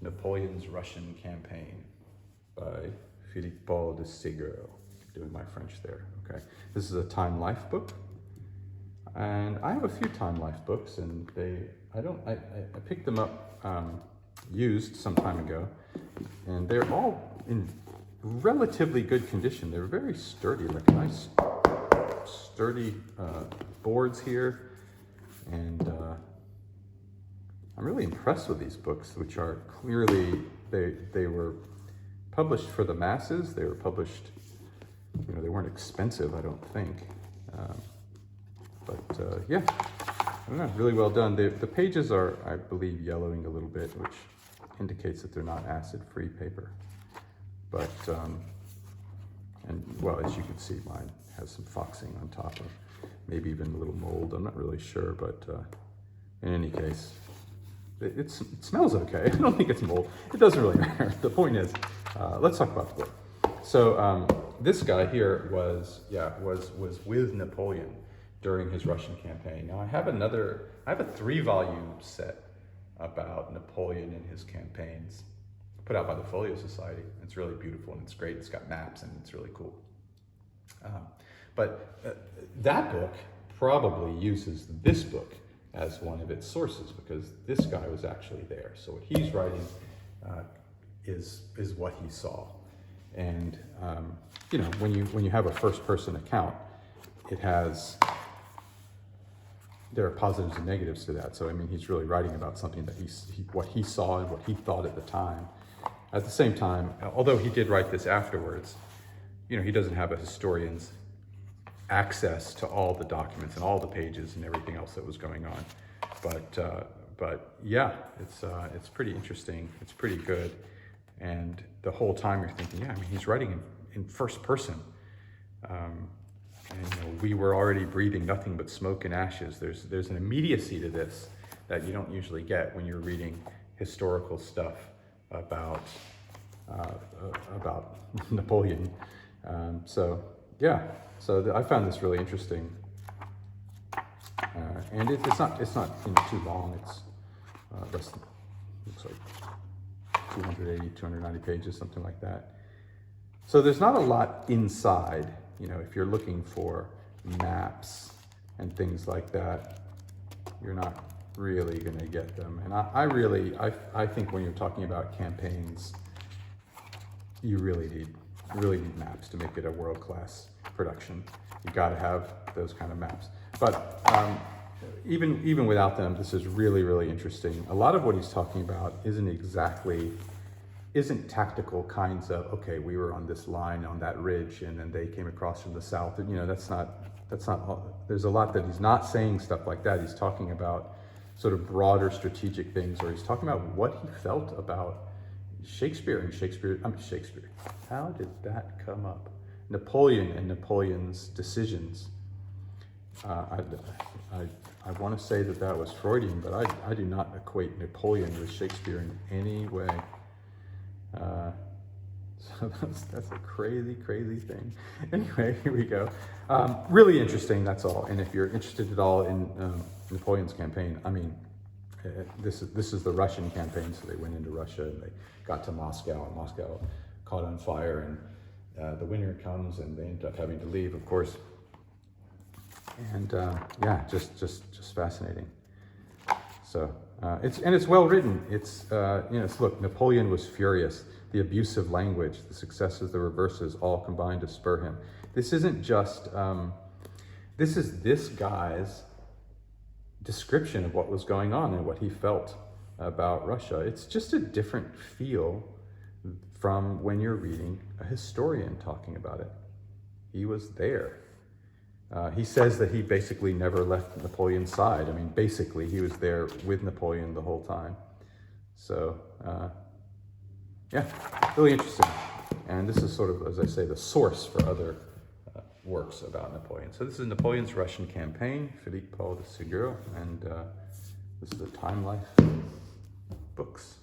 Napoleon's Russian Campaign by Philippe de Ségur. Doing my French there, okay. This is a Time Life book. And I have a few Time Life books, and I picked them up used some time ago, and they're all in relatively good condition. They're very sturdy, like nice sturdy boards here, and I'm really impressed with these books, which are clearly, they were published for the masses. They were published, they weren't expensive, I don't think. Yeah, I don't know, really well done. The pages are, I believe, yellowing a little bit, which indicates that they're not acid-free paper. But, well, as you can see, mine has some foxing on top of, maybe even a little mold. I'm not really sure, but in any case, it smells okay. I don't think it's mold. It doesn't really matter. The point is, let's talk about the book. So this guy here was with Napoleon during his Russian campaign. Now I have a 3-volume set about Napoleon and his campaigns, put out by the Folio Society. It's really beautiful and it's great. It's got maps and it's really cool. But that book probably uses this book as one of its sources, because this guy was actually there. So what he's writing is what he saw. And when you have a first-person account, there are positives and negatives to that. So I mean, he's really writing about something that what he saw and what he thought at the time. At the same time, although he did write this afterwards, he doesn't have a historian's access to all the documents and all the pages and everything else that was going on. But yeah, it's pretty interesting. It's pretty good. And the whole time you're thinking, yeah, I mean, he's writing in first person. And we were already breathing nothing but smoke and ashes. There's an immediacy to this that you don't usually get when you're reading historical stuff about Napoleon. So I found this really interesting, and it's not too long. It's less than, looks like 280, 290 pages, something like that. So there's not a lot inside. If you're looking for maps and things like that, you're not really going to get them. And I think when you're talking about campaigns, you really need maps to make it a world-class production. You got to have those kind of maps. But even without them, this is really, really interesting. A lot of what he's talking about isn't tactical kinds of, okay, we were on this line on that ridge and then they came across from the south. That's not, there's a lot that he's not saying stuff like that. He's talking about sort of broader strategic things, or he's talking about what he felt about Shakespeare. How did that come up? Napoleon and Napoleon's decisions. I want to say that was Freudian, but I do not equate Napoleon with Shakespeare in any way. So that's a crazy thing. Anyway, here we go. Really interesting, that's all. And if you're interested at all in Napoleon's campaign, I mean, this is the Russian campaign. So they went into Russia and they got to Moscow, and Moscow caught on fire, and the winter comes and they end up having to leave, of course. And just fascinating. So it's well written. Look, Napoleon was furious. The abusive language, the successes, the reverses, all combined to spur him. This isn't just. This is this guy's description of what was going on and what he felt about Russia. It's just a different feel from when you're reading a historian talking about it. He was there. He says that he basically never left Napoleon's side. I mean, basically, he was there with Napoleon the whole time. So, yeah, really interesting. And this is sort of, as I say, the source for other works about Napoleon. So this is Napoleon's Russian Campaign, Philippe de Ségur, and this is the Time Life books.